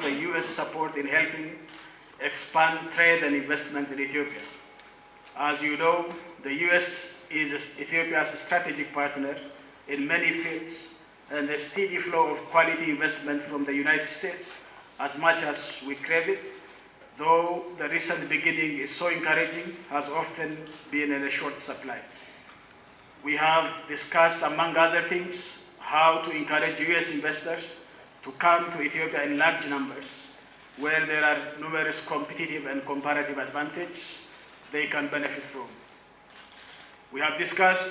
the U.S. support in helping expand trade and investment in Ethiopia. As you know, the U.S. is Ethiopia's strategic partner in many fields, and the steady flow of quality investment from the United States, as much as we crave it, though the recent beginning is so encouraging, has often been in a short supply. We have discussed, among other things, how to encourage U.S. investors to come to Ethiopia in large numbers, where there are numerous competitive and comparative advantages they can benefit from. We have discussed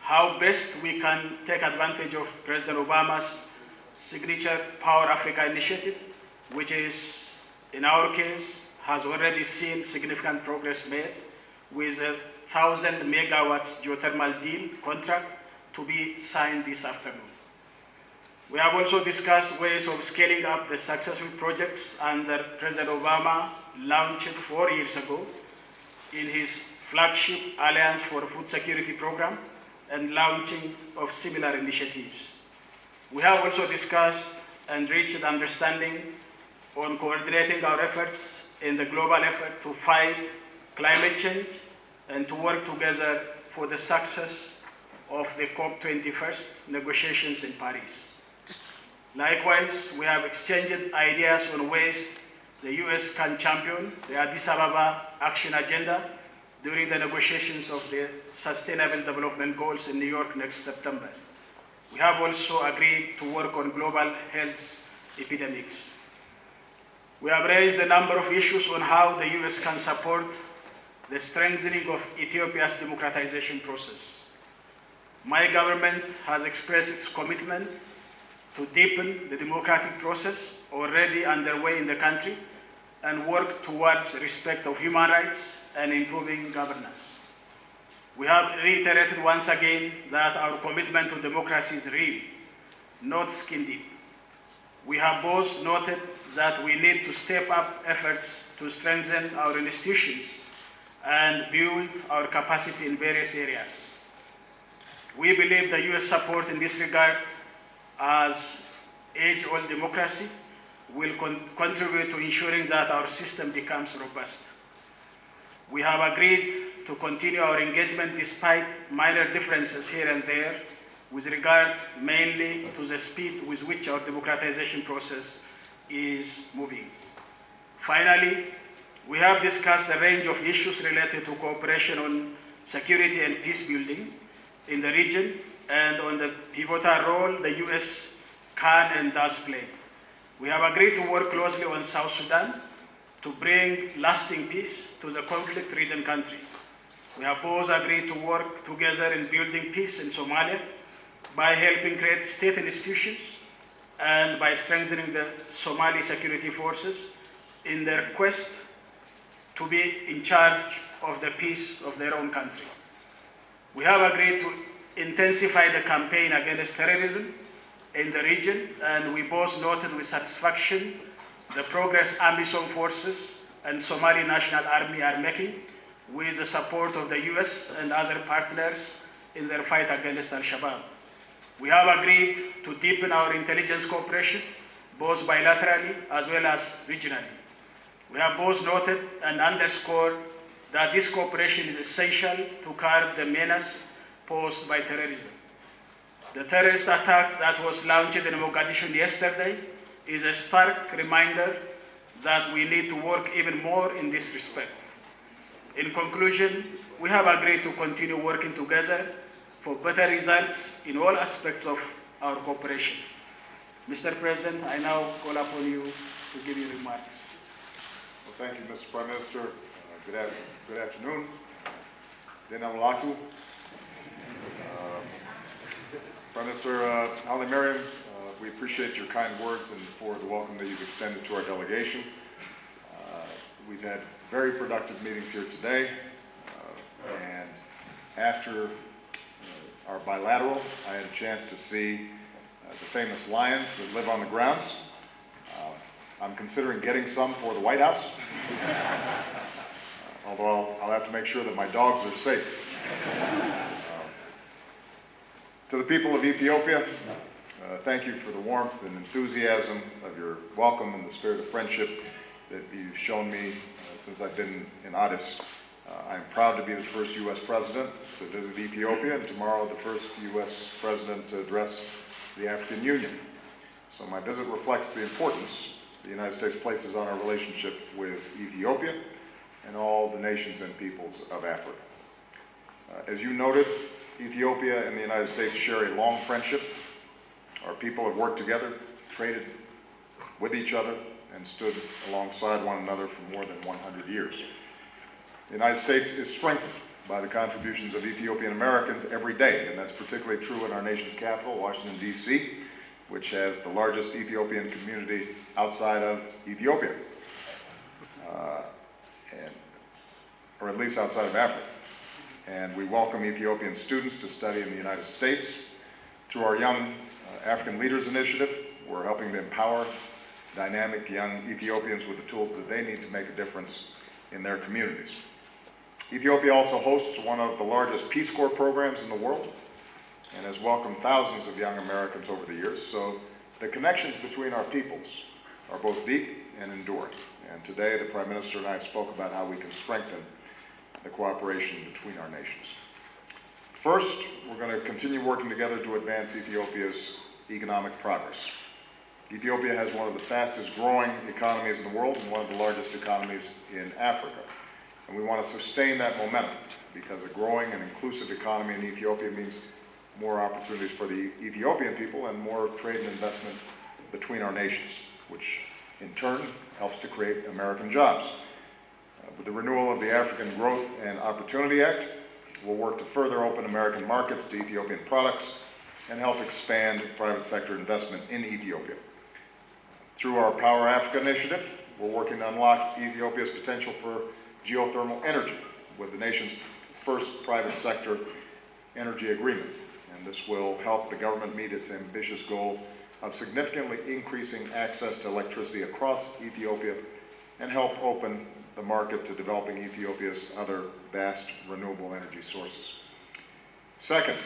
how best we can take advantage of President Obama's signature Power Africa initiative, which is, in our case, has already seen significant progress made with a 1,000 megawatts geothermal deal contract to be signed this afternoon. We have also discussed ways of scaling up the successful projects under President Obama launched 4 years ago in his flagship Alliance for Food Security program and launching of similar initiatives. We have also discussed and reached understanding on coordinating our efforts in the global effort to fight climate change and to work together for the success of the COP21 negotiations in Paris. Likewise, we have exchanged ideas on ways the U.S. can champion the Addis Ababa Action Agenda during the negotiations of the Sustainable Development Goals in New York next September. We have also agreed to work on global health epidemics. We have raised a number of issues on how the U.S. can support the strengthening of Ethiopia's democratization process. My government has expressed its commitment to deepen the democratic process already underway in the country and work towards respect of human rights and improving governance. We have reiterated once again that our commitment to democracy is real, not skin deep. We have both noted that we need to step up efforts to strengthen our institutions and build our capacity in various areas. We believe the U.S. support in this regard as age-old democracy will contribute to ensuring that our system becomes robust. We have agreed to continue our engagement despite minor differences here and there with regard mainly to the speed with which our democratization process is moving. Finally, we have discussed a range of issues related to cooperation on security and peace building in the region and on the pivotal role the U.S. can and does play. We have agreed to work closely on South Sudan to bring lasting peace to the conflict-ridden country. We have both agreed to work together in building peace in Somalia by helping create state institutions and by strengthening the Somali security forces in their quest to be in charge of the peace of their own country. We have agreed to intensify the campaign against terrorism in the region, and we both noted with satisfaction the progress AMISOM forces and Somali National Army are making with the support of the U.S. and other partners in their fight against Al-Shabaab. We have agreed to deepen our intelligence cooperation, both bilaterally as well as regionally. We have both noted and underscored that this cooperation is essential to curb the menace posed by terrorism. The terrorist attack that was launched in Mogadishu yesterday is a stark reminder that we need to work even more in this respect. In conclusion, we have agreed to continue working together for better results in all aspects of our cooperation. Mr. President, I now call upon you to give your remarks. Well, thank you, Mr. Prime Minister. Good afternoon. Denamalaku. Prime Minister Hailemariam, we appreciate your kind words and for the welcome that you've extended to our delegation. We've had very productive meetings here today, and after our bilateral, I had a chance to see the famous lions that live on the grounds. I'm considering getting some for the White House, although I'll have to make sure that my dogs are safe. To the people of Ethiopia, Thank you for the warmth and enthusiasm of your welcome and the spirit of friendship that you've shown me since I've been in Addis. I'm proud to be the first U.S. president to visit Ethiopia, and tomorrow the first U.S. president to address the African Union. So my visit reflects the importance the United States places on our relationship with Ethiopia and all the nations and peoples of Africa. As you noted, Ethiopia and the United States share a long friendship. Our people have worked together, traded with each other, and stood alongside one another for more than 100 years. The United States is strengthened by the contributions of Ethiopian Americans every day, and that's particularly true in our nation's capital, Washington, D.C., which has the largest Ethiopian community outside of Ethiopia, or at least outside of Africa. And we welcome Ethiopian students to study in the United States. Through our Young African Leaders Initiative, we're helping to empower dynamic young Ethiopians with the tools that they need to make a difference in their communities. Ethiopia also hosts one of the largest Peace Corps programs in the world and has welcomed thousands of young Americans over the years. So the connections between our peoples are both deep and enduring. And today the Prime Minister and I spoke about how we can strengthen the cooperation between our nations. First, we're going to continue working together to advance Ethiopia's economic progress. Ethiopia has one of the fastest growing economies in the world and one of the largest economies in Africa. And we want to sustain that momentum because a growing and inclusive economy in Ethiopia means more opportunities for the Ethiopian people and more trade and investment between our nations, which in turn helps to create American jobs. With the renewal of the African Growth and Opportunity Act, we'll work to further open American markets to Ethiopian products and help expand private sector investment in Ethiopia. Through our Power Africa initiative, we're working to unlock Ethiopia's potential for geothermal energy with the nation's first private sector energy agreement. And this will help the government meet its ambitious goal of significantly increasing access to electricity across Ethiopia and help open the market to developing Ethiopia's other vast renewable energy sources. Second,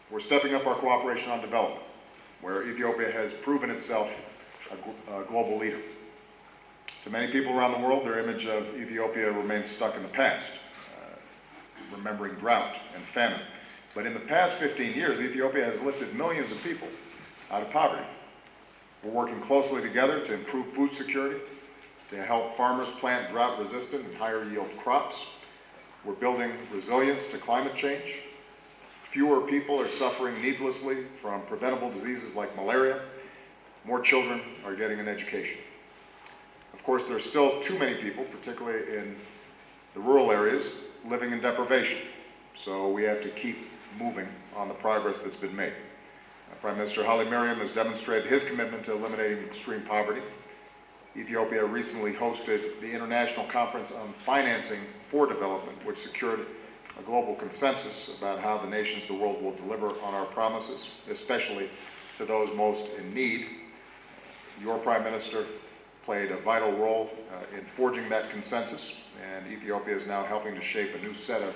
we're stepping up our cooperation on development, where Ethiopia has proven itself a global leader. To many people around the world, their image of Ethiopia remains stuck in the past, remembering drought and famine. But in the past 15 years, Ethiopia has lifted millions of people out of poverty. We're working closely together to improve food security, to help farmers plant drought-resistant and higher-yield crops. We're building resilience to climate change. Fewer people are suffering needlessly from preventable diseases like malaria. More children are getting an education. Of course, there are still too many people, particularly in the rural areas, living in deprivation. So we have to keep moving on the progress that's been made. Prime Minister Hailemariam has demonstrated his commitment to eliminating extreme poverty. Ethiopia recently hosted the International Conference on Financing for Development, which secured a global consensus about how the nations of the world will deliver on our promises, especially to those most in need. Your Prime Minister played a vital role in forging that consensus, and Ethiopia is now helping to shape a new set of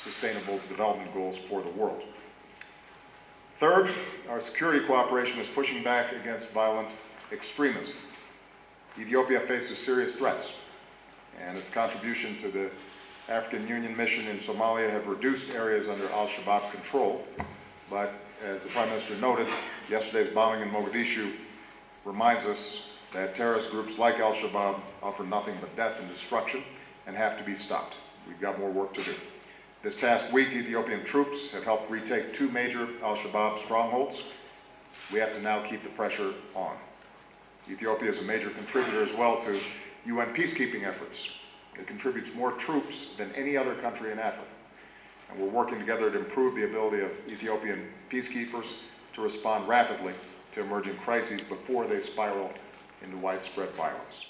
sustainable development goals for the world. Third, our security cooperation is pushing back against violent extremism. Ethiopia faces serious threats, and its contribution to the African Union mission in Somalia have reduced areas under al-Shabaab control. But as the Prime Minister noted, yesterday's bombing in Mogadishu reminds us that terrorist groups like al-Shabaab offer nothing but death and destruction and have to be stopped. We've got more work to do. This past week, Ethiopian troops have helped retake 2 major al-Shabaab strongholds. We have to now keep the pressure on. Ethiopia is a major contributor as well to UN peacekeeping efforts. It contributes more troops than any other country in Africa. And we're working together to improve the ability of Ethiopian peacekeepers to respond rapidly to emerging crises before they spiral into widespread violence.